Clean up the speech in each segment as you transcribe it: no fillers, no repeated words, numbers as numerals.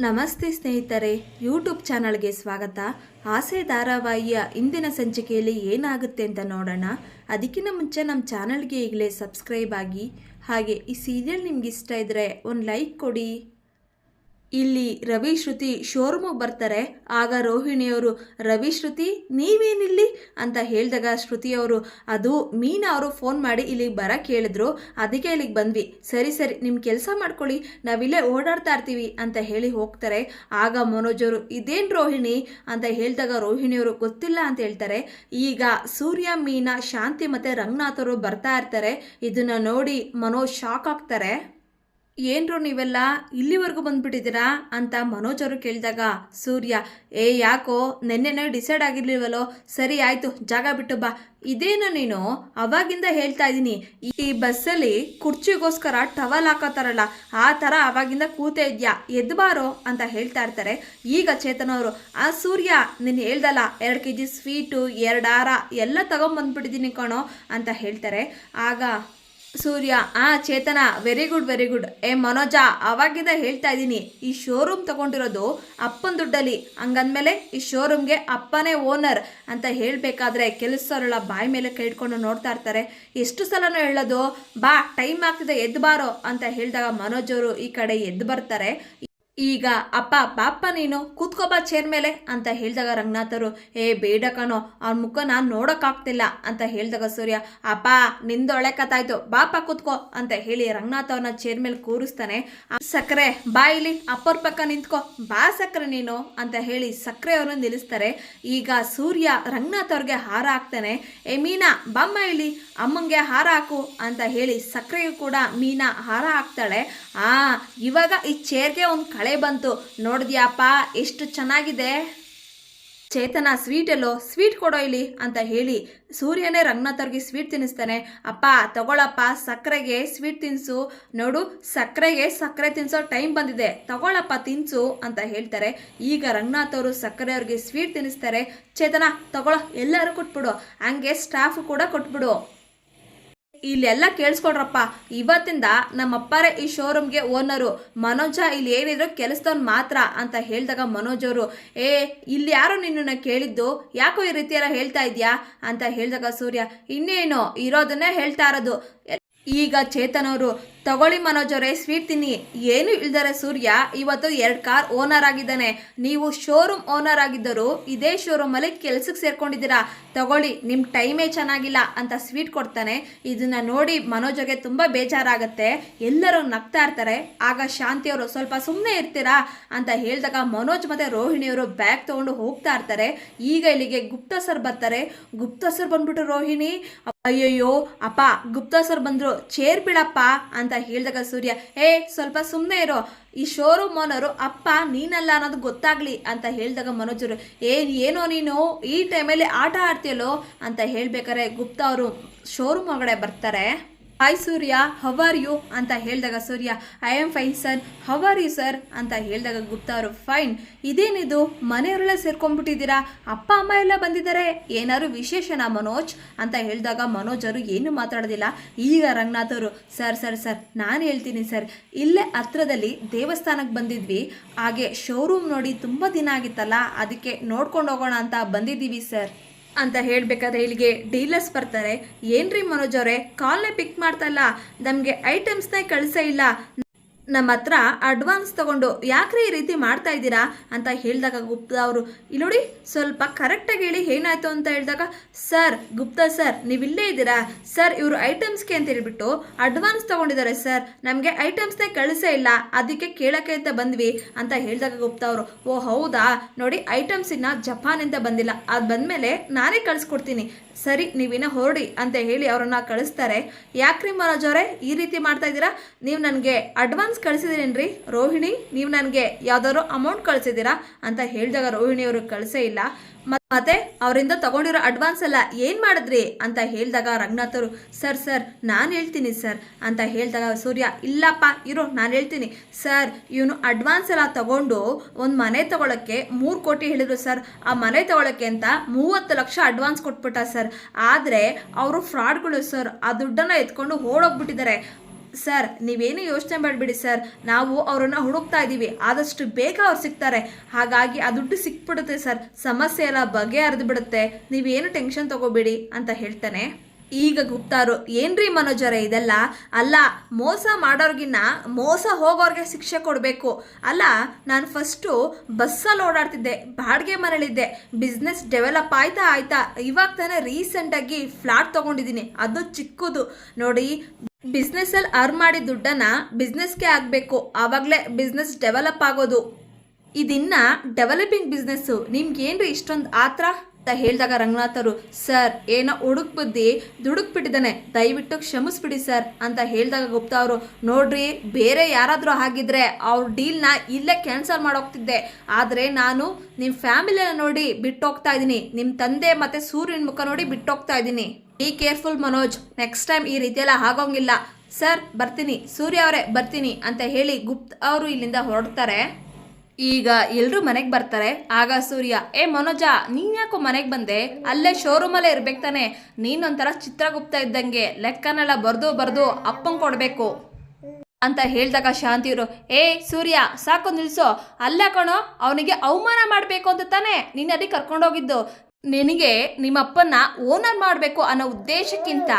ನಮಸ್ತೆ ಸ್ನೇಹಿತರೆ, ಯೂಟ್ಯೂಬ್ ಚಾನಲ್ಗೆ ಸ್ವಾಗತ. ಆಸೆ ಧಾರಾವಾಹಿಯ ಇಂದಿನ ಸಂಚಿಕೆಯಲ್ಲಿ ಏನಾಗುತ್ತೆ ಅಂತ ನೋಡೋಣ. ಅದಕ್ಕಿಂತ ಮುಂಚೆ ನಮ್ಮ ಚಾನಲ್ಗೆ ಈಗಲೇ ಸಬ್ಸ್ಕ್ರೈಬ್ ಆಗಿ, ಹಾಗೆ ಈ ಸೀರಿಯಲ್ ನಿಮ್ಗೆ ಇಷ್ಟ ಇದ್ದರೆ ಒಂದು ಲೈಕ್ ಕೊಡಿ. ಇಲ್ಲಿ ರವಿ ಶ್ರುತಿ ಶೋರೂಮಿಗೆ ಬರ್ತಾರೆ. ಆಗ ರೋಹಿಣಿಯವರು, ರವಿ ಶ್ರುತಿ ನೀವೇನಿಲ್ಲಿ ಅಂತ ಹೇಳಿದಾಗ ಶ್ರುತಿಯವರು, ಅದು ಮೀನಾ ಅವರು ಫೋನ್ ಮಾಡಿ ಇಲ್ಲಿಗೆ ಬರೋಕ್ಕೆ ಹೇಳಿದ್ರು, ಅದಕ್ಕೆ ಇಲ್ಲಿಗೆ ಬಂದ್ವಿ. ಸರಿ ಸರಿ ನಿಮ್ಮ ಕೆಲಸ ಮಾಡ್ಕೊಳ್ಳಿ, ನಾವಿಲ್ಲೇ ಓಡಾಡ್ತಾ ಇರ್ತೀವಿ ಅಂತ ಹೇಳಿ ಹೋಗ್ತಾರೆ. ಆಗ ಮನೋಜ್ ಅವರು, ಇದೇನು ರೋಹಿಣಿ ಅಂತ ಹೇಳಿದಾಗ ರೋಹಿಣಿಯವರು ಗೊತ್ತಿಲ್ಲ ಅಂತ ಹೇಳ್ತಾರೆ. ಈಗ ಸೂರ್ಯ, ಮೀನಾ, ಶಾಂತಿ ಮತ್ತು ರಂಗನಾಥ್ ಅವರು ಬರ್ತಾ ಇರ್ತಾರೆ. ಇದನ್ನು ನೋಡಿ ಮನೋಜ್ ಶಾಕ್ ಆಗ್ತಾರೆ. ಏನ್ರು ನೀವೆಲ್ಲ ಇಲ್ಲಿವರೆಗೂ ಬಂದ್ಬಿಟ್ಟಿದ್ದೀರಾ ಅಂತ ಮನೋಜ್ ಅವರು ಕೇಳಿದಾಗ ಸೂರ್ಯ, ಯಾಕೋ ನೆನ್ನೆನೇ ಡಿಸೈಡ್ ಆಗಿರ್ಲಿಲ್ವಲ್ಲೋ, ಸರಿ ಆಯಿತು ಜಾಗ ಬಿಟ್ಟು ಬಾ. ಇದೇನು ನೀನು ಅವಾಗಿಂದ ಹೇಳ್ತಾ ಇದ್ದೀನಿ, ಈ ಬಸ್ಸಲ್ಲಿ ಕುರ್ಚಿಗೋಸ್ಕರ ಟವಲ್ ಹಾಕೋತಾರಲ್ಲ ಆ ಥರ ಅವಾಗಿಂದ ಕೂತೇ ಇದೆಯಾ, ಎದ್ದು ಬಾರೋ ಅಂತ ಹೇಳ್ತಾ ಇರ್ತಾರೆ. ಈಗ ಚೇತನ್ ಅವರು, ಆ ಸೂರ್ಯ ನೀನು ಹೇಳ್ದಲ್ಲ 2 kg ಸ್ವೀಟು 2 ಹಾರ ಎಲ್ಲ ತಗೊಂಬಂದ್ಬಿಟ್ಟಿದ್ದೀನಿ ಕಣೋ ಅಂತ ಹೇಳ್ತಾರೆ. ಆಗ ಸೂರ್ಯ, ಚೇತನ ವೆರಿ ಗುಡ್. ಮನೋಜ, ಅವಾಗಿಂದ ಹೇಳ್ತಾ ಇದ್ದೀನಿ, ಈ ಶೋರೂಮ್ ತಗೊಂಡಿರೋದು ಅಪ್ಪನ ದುಡ್ಡಲ್ಲಿ, ಹಂಗಂದ್ಮೇಲೆ ಈ ಶೋರೂಮ್ಗೆ ಅಪ್ಪನೇ ಓನರ್ ಅಂತ ಹೇಳಬೇಕಾದ್ರೆ ಕೆಲಸದವರೆಲ್ಲ ಬಾಯಿ ಮೇಲೆ ಕೈ ಇಟ್ಕೊಂಡು ನೋಡ್ತಾ ಇರ್ತಾರೆ. ಎಷ್ಟು ಸಲನೂ ಹೇಳೋದು, ಬಾ ಟೈಮ್ ಆಗ್ತಿದೆ ಎದ್ದು ಬಾರೋ ಅಂತ ಹೇಳಿದಾಗ ಮನೋಜ್ ಅವರು ಈ ಕಡೆ ಎದ್ದು ಬರ್ತಾರೆ. ಈಗ ಅಪ್ಪ ಪಾಪ ನೀನು ಕೂತ್ಕೋಬಾ ಚೇರ್ ಮೇಲೆ ಅಂತ ಹೇಳಿದಾಗ ರಂಗನಾಥರು, ಬೇಡ ಕಣೋ ಅವ್ನ ಮುಖ ನಾನು ನೋಡೋಕ್ಕಾಗ್ತಿಲ್ಲ ಅಂತ ಹೇಳಿದಾಗ ಸೂರ್ಯ, ಅಪ್ಪ ನಿಂದೊಳೆ ಕತ್ತಾಯ್ತು ಬಾಪ ಕೂತ್ಕೋ ಅಂತ ಹೇಳಿ ರಂಗನಾಥ್ ಅವ್ರನ್ನ ಚೇರ್ ಮೇಲೆ ಕೂರಿಸ್ತಾನೆ. ಸಕ್ಕರೆ ಬಾ ಇಲ್ಲಿ ಅಪ್ಪರ ಪಕ್ಕ ನಿಂತ್ಕೋ, ಬಾ ಸಕ್ಕರೆ ನೀನು ಅಂತ ಹೇಳಿ ಸಕ್ಕರೆ ಅವ್ರನ್ನ ನಿಲ್ಲಿಸ್ತಾರೆ. ಈಗ ಸೂರ್ಯ ರಂಗನಾಥ್ ಅವ್ರಿಗೆ ಹಾರ ಹಾಕ್ತಾನೆ. ಮೀನಾ ಬಮ್ಮ ಇಲ್ಲಿ ಅಮ್ಮಂಗೆ ಹಾರ ಹಾಕು ಅಂತ ಹೇಳಿ ಸಕ್ಕರೆಗೂ ಕೂಡ ಮೀನಾ ಹಾರ ಹಾಕ್ತಾಳೆ. ಇವಾಗ ಈ ಚೇರ್ಗೆ ಒಂದು ಕಳೆ ಬಂತು ನೋಡಿದ್ಯಾಪ, ಎಷ್ಟು ಚೆನ್ನಾಗಿದೆ. ಚೇತನ ಸ್ವೀಟ್ ಎಲ್ಲೋ, ಸ್ವೀಟ್ ಕೊಡೋ ಇಲ್ಲಿ ಅಂತ ಹೇಳಿ ಸೂರ್ಯನೇ ರಂಗನಾಥ್ ಅವ್ರಿಗೆ ಸ್ವೀಟ್ ತಿನ್ನಿಸ್ತಾನೆ. ಅಪ್ಪ ತಗೊಳಪ್ಪ ಸಕ್ಕರೆಗೆ ಸ್ವೀಟ್ ತಿನ್ಸು, ನೋಡು ಸಕ್ಕರೆಗೆ ಸಕ್ಕರೆ ತಿನ್ಸೋ ಟೈಮ್ ಬಂದಿದೆ, ತಗೊಳಪ್ಪ ತಿನ್ಸು ಅಂತ ಹೇಳ್ತಾರೆ. ಈಗ ರಂಗನಾಥ್ ಅವರು ಸಕ್ಕರೆ ಅವ್ರಿಗೆ ಸ್ವೀಟ್ ತಿನ್ನಿಸ್ತಾರೆ. ಚೇತನ ತಗೊಳ್ಳೋ, ಎಲ್ಲರೂ ಕೊಟ್ಬಿಡು, ಹಂಗೆ ಸ್ಟಾಫ್ ಕೂಡ ಕೊಟ್ಬಿಡು. ಇಲ್ಲೆಲ್ಲ ಕೇಳಿಸ್ಕೊಡ್ರಪ್ಪ, ಇವತ್ತಿಂದ ನಮ್ಮಪ್ಪರೇ ಈ ಶೋರೂಮ್ಗೆ ಓನರು, ಮನೋಜ ಇಲ್ಲಿ ಏನಿದ್ರು ಕೆಲಸದವ್ನು ಮಾತ್ರ ಅಂತ ಹೇಳಿದಾಗ ಮನೋಜ್ ಅವರು, ಇಲ್ಲಿ ಯಾರು ನಿನ್ನನ್ನು ಕೇಳಿದ್ದು, ಯಾಕೋ ಈ ರೀತಿ ಎಲ್ಲ ಹೇಳ್ತಾ ಇದೆಯಾ ಅಂತ ಹೇಳಿದಾಗ ಸೂರ್ಯ, ಇನ್ನೇನು ಇರೋದನ್ನೇ ಹೇಳ್ತಾ ಇರೋದು. ಈಗ ಚೇತನ್ ಅವರು, ತಗೊಳ್ಳಿ ಮನೋಜ್ ಅವರೇ ಸ್ವೀಟ್ ತಿನ್ನಿ. ಏನು ಇಲ್ದರೆ ಸೂರ್ಯ ಇವತ್ತು 2 ಕಾರ್ ಓನರ್ ಆಗಿದ್ದಾನೆ, ನೀವು ಶೋರೂಮ್ ಓನರ್ ಆಗಿದ್ದರು ಇದೇ ಶೋರೂಮಲ್ಲಿ ಕೆಲ್ಸಕ್ಕೆ ಸೇರ್ಕೊಂಡಿದ್ದೀರಾ, ತಗೊಳ್ಳಿ ನಿಮ್ಮ ಟೈಮೇ ಚೆನ್ನಾಗಿಲ್ಲ ಅಂತ ಸ್ವೀಟ್ ಕೊಡ್ತಾನೆ. ಇದನ್ನು ನೋಡಿ ಮನೋಜ್ಗೆ ತುಂಬ ಬೇಜಾರಾಗುತ್ತೆ, ಎಲ್ಲರೂ ನಗ್ತಾ ಇರ್ತಾರೆ. ಆಗ ಶಾಂತಿಯವರು, ಸ್ವಲ್ಪ ಸುಮ್ಮನೆ ಇರ್ತೀರಾ ಅಂತ ಹೇಳಿದಾಗ ಮನೋಜ್ ಮತ್ತು ರೋಹಿಣಿಯವರು ಬ್ಯಾಗ್ ತೊಗೊಂಡು ಹೋಗ್ತಾ ಇರ್ತಾರೆ. ಈಗ ಇಲ್ಲಿಗೆ ಗುಪ್ತಾ ಸರ್ ಬರ್ತಾರೆ. ಗುಪ್ತಾ ಸರ್ ಬಂದ್ಬಿಟ್ಟು, ರೋಹಿಣಿ ಅಯ್ಯಯ್ಯೋ ಅಪ್ಪ ಗುಪ್ತಾ ಸರ್ ಬಂದರು, ಚೇರ್ ಬಿಡಪ್ಪ ಅಂತ ಹೇಳಿದಾಗ ಸೂರ್ಯ, ಸ್ವಲ್ಪ ಸುಮ್ಮನೆ ಇರೋ, ಈ ಶೋರೂಮ್ ಓನರು ಅಪ್ಪ ನೀನಲ್ಲ ಅನ್ನೋದು ಗೊತ್ತಾಗ್ಲಿ ಅಂತ ಹೇಳಿದಾಗ ಮನೋಜರು, ಏನೋ ನೀನು ಈ ಟೈಮಲ್ಲಿ ಆಟ ಆಡ್ತೀಯಲ್ಲೋ ಅಂತ ಹೇಳ್ಬೇಕಾರೆ ಗುಪ್ತಾ ಅವರು ಶೋರೂಮ್ ಒಳಗಡೆ ಬರ್ತಾರೆ. Hi Surya, how are you ಅಂತ ಹೇಳಿದಾಗ Surya, I am fine sir, how are you sir ಅಂತ ಹೇಳಿದಾಗ ಗುಪ್ತಾ ಅವರು, ಫೈನ್. ಇದೇನಿದು ಮನೆಯವರೆಲ್ಲ ಸೇರ್ಕೊಂಡ್ಬಿಟ್ಟಿದ್ದೀರಾ, ಅಪ್ಪ ಅಮ್ಮ ಎಲ್ಲ ಬಂದಿದ್ದಾರೆ, ಏನಾದ್ರು ವಿಶೇಷನಾ ಮನೋಜ್ ಅಂತ ಹೇಳಿದಾಗ ಮನೋಜ್ ಅವರು ಏನು ಮಾತಾಡೋದಿಲ್ಲ. ಈಗ ರಂಗನಾಥ್ ಅವರು, ಸರ್ ನಾನು ಹೇಳ್ತೀನಿ ಸರ್, ಇಲ್ಲೇ ಹತ್ರದಲ್ಲಿ ದೇವಸ್ಥಾನಕ್ಕೆ ಬಂದಿದ್ವಿ, ಹಾಗೆ ಶೋರೂಮ್ ನೋಡಿ ತುಂಬ ದಿನ ಆಗಿತ್ತಲ್ಲ, ಅದಕ್ಕೆ ನೋಡ್ಕೊಂಡು ಹೋಗೋಣ ಅಂತ ಬಂದಿದ್ದೀವಿ ಸರ್ ಅಂತ ಹೇಳಬೇಕಾದ್ರೆ ಇಲ್ಲಿಗೆ ಡೀಲರ್ಸ್ ಬರ್ತಾರೆ. ಏನ್ರಿ ಮನೋಜ್ ಅವರೇ ಕಾಲ್ನೇ ಪಿಕ್ ಮಾಡ್ತಾ ಇಲ್ಲ, ನಮಗೆ ಐಟಮ್ಸ್ನೇ ಕಳಿಸೇ ಇಲ್ಲ, ನಮ್ಮ ಹತ್ರ ಅಡ್ವಾನ್ಸ್ ತೊಗೊಂಡು ಯಾಕ್ರಿ ಈ ರೀತಿ ಮಾಡ್ತಾ ಇದ್ದೀರಾ ಅಂತ ಹೇಳಿದಾಗ ಗುಪ್ತಾ ಅವರು, ಇಲ್ಲಿ ನೋಡಿ ಸ್ವಲ್ಪ ಕರೆಕ್ಟಾಗಿ ಹೇಳಿ ಏನಾಯಿತು ಅಂತ ಹೇಳಿದಾಗ, ಸರ್ ಗುಪ್ತಾ ಸರ್ ನೀವಿಲ್ಲೇ ಇದ್ದೀರಾ ಸರ್, ಇವರು ಐಟಮ್ಸ್ಗೆ ಅಂತ ಹೇಳ್ಬಿಟ್ಟು ಅಡ್ವಾನ್ಸ್ ತೊಗೊಂಡಿದ್ದಾರೆ ಸರ್, ನಮಗೆ ಐಟಮ್ಸ್ನೇ ಕಳಿಸೇ ಇಲ್ಲ, ಅದಕ್ಕೆ ಕೇಳೋಕ್ಕೆ ಅಂತ ಬಂದ್ವಿ ಅಂತ ಹೇಳಿದಾಗ ಗುಪ್ತಾ ಅವರು, ಓ ಹೌದಾ, ನೋಡಿ ಐಟಮ್ಸ್ ಇನ್ನು ಜಪಾನಿಂದ ಬಂದಿಲ್ಲ, ಅದು ಬಂದಮೇಲೆ ನಾನೇ ಕಳಿಸ್ಕೊಡ್ತೀನಿ, ಸರಿ ನೀವಿನ್ನ ಹೊರಡಿ ಅಂತ ಹೇಳಿ ಅವರನ್ನು ಕಳಿಸ್ತಾರೆ. ಯಾಕ್ರಿ ಮನೋಜ್ ಅವರೇ ಈ ರೀತಿ ಮಾಡ್ತಾ ಇದ್ದೀರಾ, ನೀವು ನನಗೆ ಅಡ್ವಾನ್ಸ್ ಕಳಿಸಿದ್ದೀರೇನ್ರಿ, ರೋಹಿಣಿ ನೀವು ನನಗೆ ಯಾವ್ದಾದ್ರು ಅಮೌಂಟ್ ಕಳಿಸಿದ್ದೀರಾ ಅಂತ ಹೇಳಿದಾಗ ರೋಹಿಣಿಯವರು ಕಳಿಸೇ ಇಲ್ಲ. ಮತ್ತೆ ಅವರಿಂದ ತಗೊಂಡಿರೋ ಅಡ್ವಾನ್ಸ್ ಎಲ್ಲ ಏನು ಮಾಡಿದ್ರಿ ಅಂತ ಹೇಳಿದಾಗ ರಂಗನಾಥ್ ಅವರು, ಸರ್ ನಾನು ಹೇಳ್ತೀನಿ ಸರ್ ಅಂತ ಹೇಳಿದಾಗ ಸೂರ್ಯ, ಇಲ್ಲಪ್ಪ ಇರೋ ನಾನು ಹೇಳ್ತೀನಿ ಸರ್, ಇವನು ಅಡ್ವಾನ್ಸ್ ಎಲ್ಲ ತಗೊಂಡು ಒಂದು ಮನೆ ತಗೊಳ್ಳೋಕ್ಕೆ 3 ಕೋಟಿ ಹೇಳಿದ್ರು ಸರ್, ಆ ಮನೆ ತಗೊಳ್ಳೋಕ್ಕೆ ಅಂತ 30 ಲಕ್ಷ ಅಡ್ವಾನ್ಸ್ ಕೊಟ್ಬಿಟ್ಟ ಸರ್, ಆದರೆ ಅವರು ಫ್ರಾಡ್ಗಳು ಸರ್, ಆ ದುಡ್ಡನ್ನು ಎತ್ಕೊಂಡು ಓಡೋಗ್ಬಿಟ್ಟಿದ್ದಾರೆ. ಸರ್ ನೀವೇನು ಯೋಚನೆ ಮಾಡಬೇಡಿ ಸರ್, ನಾವು ಅವರನ್ನು ಹುಡುಕ್ತಾ ಇದ್ದೀವಿ, ಆದಷ್ಟು ಬೇಗ ಅವ್ರು ಸಿಗ್ತಾರೆ, ಹಾಗಾಗಿ ಆ ದುಡ್ಡು ಸಿಕ್ಬಿಡುತ್ತೆ ಸರ್, ಸಮಸ್ಯೆ ಎಲ್ಲ ಬಗೆಹರಿದು ಬಿಡುತ್ತೆ, ನೀವೇನು ಟೆನ್ಷನ್ ತಗೋಬೇಡಿ ಅಂತ ಹೇಳ್ತಾನೆ. ಈಗ ಗುಪ್ತಾರು, ಏನ್ರಿ ಮನೋಜರೇ ಇದೆಲ್ಲ, ಅಲ್ಲ ಮೋಸ ಮಾಡೋರ್ಗಿನ್ನ ಮೋಸ ಹೋಗೋರ್ಗೆ ಶಿಕ್ಷೆ ಕೊಡಬೇಕು. ಅಲ್ಲ ನಾನು ಫಸ್ಟು ಬಸ್ಸಲ್ಲಿ ಓಡಾಡ್ತಿದ್ದೆ, ಬಾಡಿಗೆ ಮನೇಲಿದ್ದೆ, ಬಿಸ್ನೆಸ್ ಡೆವಲಪ್ ಆಯ್ತಾ ಇವಾಗ ತಾನೇ ರೀಸೆಂಟಾಗಿ ಫ್ಲಾಟ್ ತೊಗೊಂಡಿದ್ದೀನಿ, ಅದು ಚಿಕ್ಕದು ನೋಡಿ. ಬಿಸ್ನೆಸ್ಸಲ್ಲಿ ಅರ್ನ್ ಮಾಡಿದ ದುಡ್ಡನ್ನು ಬಿಸ್ನೆಸ್ಗೆ ಆಗಬೇಕು, ಆವಾಗಲೇ ಬಿಸ್ನೆಸ್ ಡೆವಲಪ್ ಆಗೋದು. ಇದಿನ್ನ ಡೆವಲಪಿಂಗ್ ಬಿಸ್ನೆಸ್ಸು, ನಿಮ್ಗೇನ್ರಿ ಇಷ್ಟೊಂದು ಆತ್ರ ಅಂತ ಹೇಳಿದಾಗ ರಂಗನಾಥರು, ಸರ್ ಏನೋ ಹುಡುಕ್ ಬುದ್ಧಿ ದುಡುಕ್ಬಿಟ್ಟಿದ್ದಾನೆ, ದಯವಿಟ್ಟು ಕ್ಷಮಿಸ್ಬಿಡಿ ಸರ್ ಅಂತ ಹೇಳಿದಾಗ ಗುಪ್ತಾ ಅವರು, ನೋಡ್ರಿ ಬೇರೆ ಯಾರಾದರೂ ಆಗಿದ್ರೆ ಅವ್ರ ಡೀಲ್ನ ಇಲ್ಲೇ ಕ್ಯಾನ್ಸಲ್ ಮಾಡೋಗ್ತಿದ್ದೆ, ಆದರೆ ನಾನು ನಿಮ್ಮ ಫ್ಯಾಮಿಲಿನ ನೋಡಿ ಬಿಟ್ಟೋಗ್ತಾ ಇದ್ದೀನಿ, ನಿಮ್ಮ ತಂದೆ ಮತ್ತು ಸೂರ್ಯನ ಮುಖ ನೋಡಿ ಬಿಟ್ಟೋಗ್ತಾ ಇದ್ದೀನಿ. Be careful Manoj, next time ಈ ರೀತಿಯೆಲ್ಲ ಆಗೋಂಗಿಲ್ಲ. ಸರ್ ಬರ್ತೀನಿ, ಸೂರ್ಯ ಅವರೇ ಬರ್ತೀನಿ ಅಂತ ಹೇಳಿ ಗುಪ್ತಾ ಅವರು ಇಲ್ಲಿಂದ ಹೊರಡ್ತಾರೆ. ಈಗ ಎಲ್ಲರೂ ಮನೆಗೆ ಬರ್ತಾರೆ. ಆಗ ಸೂರ್ಯ, ಏ ಮನೋಜ ನೀನು ಯಾಕೋ ಮನೆಗೆ ಬಂದೆ, ಅಲ್ಲೇ ಶೋರೂಮಲ್ಲೇ ಇರ್ಬೇಕು ತಾನೆ, ನೀನೊಂಥರ ಚಿತ್ರಗುಪ್ತ ಇದ್ದಂಗೆ ಲೆಕ್ಕನೆಲ್ಲ ಬರ್ದು ಅಪ್ಪಂಗೆ ಕೊಡಬೇಕು ಅಂತ ಹೇಳಿದಾಗ ಶಾಂತಿಯವರು, ಏ ಸೂರ್ಯ ಸಾಕು ನಿಲ್ಲಿಸೋ, ಅಲ್ಲ ಕಣೋ ಅವನಿಗೆ ಅವಮಾನ ಮಾಡಬೇಕು ಅಂತ ತಾನೇ ನೀನು ಅದಕ್ಕೆ ಕರ್ಕೊಂಡೋಗಿದ್ದು, ನಿನಗೆ ನಿಮ್ಮಪ್ಪನ್ನ ಓನರ್ ಮಾಡಬೇಕು ಅನ್ನೋ ಉದ್ದೇಶಕ್ಕಿಂತ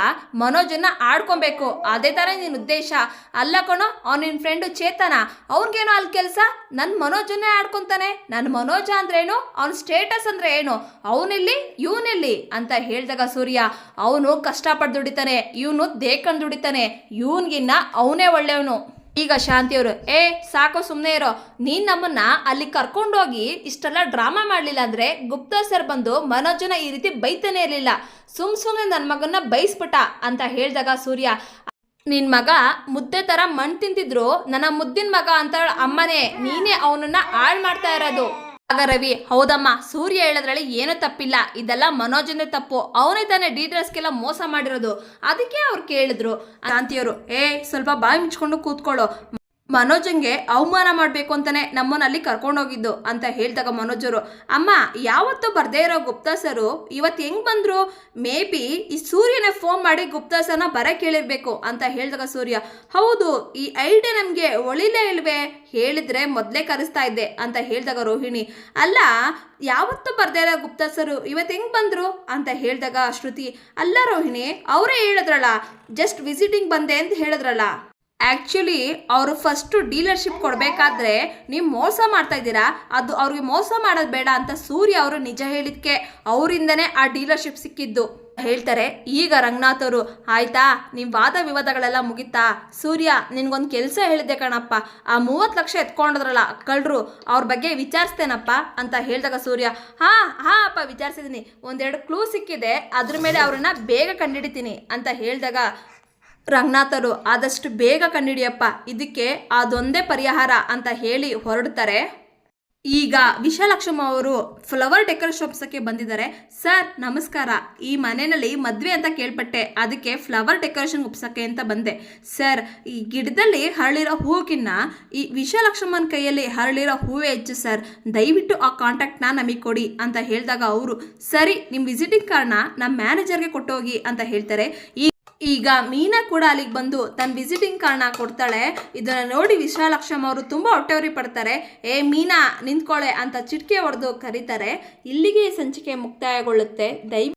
ಮನೋಜನ್ನ ಆಡ್ಕೊಬೇಕು, ಅದೇ ಥರ ನಿನ್ನ ಉದ್ದೇಶ ಅಲ್ಲ ಕಣೋ. ನಿನ್ನ ಫ್ರೆಂಡು ಚೇತನ, ಅವ್ನಿಗೇನೋ ಅಲ್ಲಿ ಕೆಲಸ, ನನ್ನ ಮನೋಜನ್ನೇ ಆಡ್ಕೊತಾನೆ, ನನ್ನ ಮನೋಜ ಅಂದ್ರೇನು, ಅವ್ನ ಸ್ಟೇಟಸ್ ಅಂದರೆ ಏನು, ಅವನಿಲ್ಲಿ ಇವನಿಲ್ಲಿ ಅಂತ ಹೇಳಿದಾಗ ಸೂರ್ಯ, ಅವನು ಕಷ್ಟಪಟ್ಟು ದುಡಿತಾನೆ, ಇವನು ದೇಕಂಡು ದುಡಿತಾನೆ, ಇವನಿಗಿನ್ನ ಅವನೇ ಒಳ್ಳೆಯವನು. ಈಗ ಶಾಂತಿಯವರು, ಏ ಸಾಕು ಸುಮ್ಮನೆ ಇರೋ, ನೀನು ನಮ್ಮನ್ನ ಅಲ್ಲಿ ಕರ್ಕೊಂಡೋಗಿ ಇಷ್ಟೆಲ್ಲ ಡ್ರಾಮಾ ಮಾಡಲಿಲ್ಲ ಅಂದರೆ ಗುಪ್ತಾ ಸರ್ ಬಂದು ಮನೋಜನ ಈ ರೀತಿ ಬೈತಾನೆ ಇರಲಿಲ್ಲ, ಸುಮ್ಮನೆ ನನ್ನ ಮಗನ್ನ ಬೈಸ್ಬಿಟ್ಟ ಅಂತ ಹೇಳಿದಾಗ ಸೂರ್ಯ, ನಿನ್ನ ಮಗ ಮುದ್ದೆ ಥರ ಮಣ್ಣು ತಿಂತಿದ್ರು, ನನ್ನ ಮುದ್ದಿನ ಮಗ ಅಂತ ಅಮ್ಮನೇ, ನೀನೇ ಅವನನ್ನ ಹಾಳು ಮಾಡ್ತಾ ಇರೋದು. ಆಗ ರವಿ, ಹೌದಮ್ಮ ಸೂರ್ಯ ಹೇಳೋದ್ರಲ್ಲಿ ಏನೂ ತಪ್ಪಿಲ್ಲ, ಇದೆಲ್ಲ ಮನೋಜನೇ ತಪ್ಪು, ಅವನೇ ತಾನೇ ಡೀಟೇಲ್ಸ್ಗೆಲ್ಲ ಮೋಸ ಮಾಡಿರೋದು, ಅದಕ್ಕೆ ಅವ್ರು ಕೇಳಿದ್ರು. ಶಾಂತಿಯವರು, ಏ ಸ್ವಲ್ಪ ಬಾಯಿ ಮುಚ್ಕೊಂಡು ಕೂತ್ಕೊಳ್ಳೋ, ಮನೋಜಂಗೆ ಅವಮಾನ ಮಾಡಬೇಕು ಅಂತಾನೆ ನಮ್ಮನ್ನ ಅಲ್ಲಿ ಕರ್ಕೊಂಡೋಗಿದ್ದು ಅಂತ ಹೇಳಿದಾಗ ಮನೋಜರು, ಅಮ್ಮ ಯಾವತ್ತೂ ಬರ್ದೇ ಇರೋ ಗುಪ್ತಾ ಸರು ಇವತ್ತು ಹೆಂಗೆ ಬಂದರು, ಮೇ ಬಿ ಈ ಸೂರ್ಯನೇ ಫೋನ್ ಮಾಡಿ ಗುಪ್ತಾ ಸರ್ನ ಬರಕ್ಕೆ ಹೇಳಿರ್ಬೇಕು ಅಂತ ಹೇಳಿದಾಗ ಸೂರ್ಯ, ಹೌದು ಈ ಐಡಿಯಾ ನಮಗೆ ಒಳಿಲೇ ಇಲ್ವೇ, ಹೇಳಿದ್ರೆ ಮೊದಲೇ ಕರೆಸ್ತಾ ಇದ್ದೆ ಅಂತ ಹೇಳಿದಾಗ ರೋಹಿಣಿ, ಅಲ್ಲ ಯಾವತ್ತೂ ಬರ್ದೇ ಇರೋ ಗುಪ್ತಾ ಸರು ಇವತ್ತು ಹೆಂಗೆ ಬಂದರು ಅಂತ ಹೇಳಿದಾಗ ಶ್ರುತಿ, ಅಲ್ಲ ರೋಹಿಣಿ ಅವರೇ ಹೇಳಿದ್ರಲ್ಲ, ಜಸ್ಟ್ ವಿಸಿಟಿಂಗ್ ಬಂದೆ ಅಂತ ಹೇಳಿದ್ರಲ್ಲ, ಆ್ಯಕ್ಚುಲಿ ಅವರು ಫಸ್ಟು ಡೀಲರ್ಶಿಪ್ ಕೊಡಬೇಕಾದ್ರೆ ನೀವು ಮೋಸ ಮಾಡ್ತಾ ಇದ್ದೀರಾ, ಅದು ಅವ್ರಿಗೆ ಮೋಸ ಮಾಡೋದು ಬೇಡ ಅಂತ ಸೂರ್ಯ ಅವರು ನಿಜ ಹೇಳಿದ್ಕೆ ಅವರಿಂದನೇ ಆ ಡೀಲರ್ಶಿಪ್ ಸಿಕ್ಕಿದ್ದು ಹೇಳ್ತಾರೆ. ಈಗ ರಂಗನಾಥ್ ಅವರು, ಆಯ್ತಾ ನಿಮ್ಮ ವಾದ ವಿವಾದಗಳೆಲ್ಲ ಮುಗಿತಾ, ಸೂರ್ಯ ನಿನ್ಗೊಂದು ಕೆಲಸ ಹೇಳಿದ್ದೆ ಕಣಪ್ಪ, ಆ 30 ಲಕ್ಷ ಎತ್ಕೊಂಡ್ರಲ್ಲ ಕಳ್ಳರು, ಅವ್ರ ಬಗ್ಗೆ ವಿಚಾರಿಸ್ತೇನಪ್ಪ ಅಂತ ಹೇಳಿದಾಗ ಸೂರ್ಯ, ಹಾಂ ಅಪ್ಪ ವಿಚಾರಿಸಿದ್ದೀನಿ, ಒಂದೆರಡು ಕ್ಲೂ ಸಿಕ್ಕಿದೆ, ಅದ್ರ ಮೇಲೆ ಅವ್ರನ್ನ ಬೇಗ ಕಂಡುಹಿಡಿತೀನಿ ಅಂತ ಹೇಳಿದಾಗ ರಂಗನಾಥರು, ಆದಷ್ಟು ಬೇಗ ಕಂಡುಹಿಡಿಯಪ್ಪ, ಇದಕ್ಕೆ ಅದೊಂದೇ ಪರಿಹಾರ ಅಂತ ಹೇಳಿ ಹೊರಡ್ತಾರೆ. ಈಗ ವಿಶಾಲಕ್ಷ್ಮ ಅವರು ಫ್ಲವರ್ ಡೆಕೋರೇಷನ್ ಶಾಪ್ಸಕ್ಕೆ ಬಂದಿದ್ದಾರೆ. ಸರ್ ನಮಸ್ಕಾರ, ಈ ಮನೆಯಲ್ಲಿ ಮದುವೆ ಅಂತ ಕೇಳ್ಪಟ್ಟೆ, ಅದಕ್ಕೆ ಫ್ಲವರ್ ಡೆಕೋರೇಷನ್ ಉಪ್ಸಕ್ಕೆ ಅಂತ ಬಂದೆ. ಸರ್ ಈ ಗಿಡದಲ್ಲಿ ಹರಳಿರೋ ಹೂವಿನ ಈ ವಿಶಾಲಕ್ಷ್ಮನ ಕೈಯಲ್ಲಿ ಹರಳಿರೋ ಹೂವೇ ಹೆಚ್ಚು ಸರ್, ದಯವಿಟ್ಟು ಆ ಕಾಂಟ್ಯಾಕ್ಟ್ನ ನಮಗೆ ಕೊಡಿ ಅಂತ ಹೇಳಿದಾಗ ಅವರು, ಸರಿ ನಿಮ್ಮ ವಿಸಿಟಿಂಗ್ ಕಾರ್ಡ್ನ ನಮ್ಮ ಮ್ಯಾನೇಜರ್ಗೆ ಕೊಟ್ಟೋಗಿ ಅಂತ ಹೇಳ್ತಾರೆ. ಈಗ ಮೀನಾ ಕೂಡ ಅಲ್ಲಿಗೆ ಬಂದು ತನ್ನ ವಿಸಿಟಿಂಗ್ ಕಾರ್ಡ್ನ ಕೊಡ್ತಾಳೆ. ಇದನ್ನು ನೋಡಿ ವಿಶಾಲಕ್ಷ್ಮ ಅವರು ತುಂಬ ಹೊಟ್ಟೆವರಿ ಪಡ್ತಾರೆ. ಏ ಮೀನಾ ನಿಂತ್ಕೊಳ್ಳೆ ಅಂತ ಚಿಟಿಕೆ ಹೊಡೆದು ಕರೀತಾರೆ. ಇಲ್ಲಿಗೆ ಸಂಚಿಕೆ ಮುಕ್ತಾಯಗೊಳ್ಳುತ್ತೆ.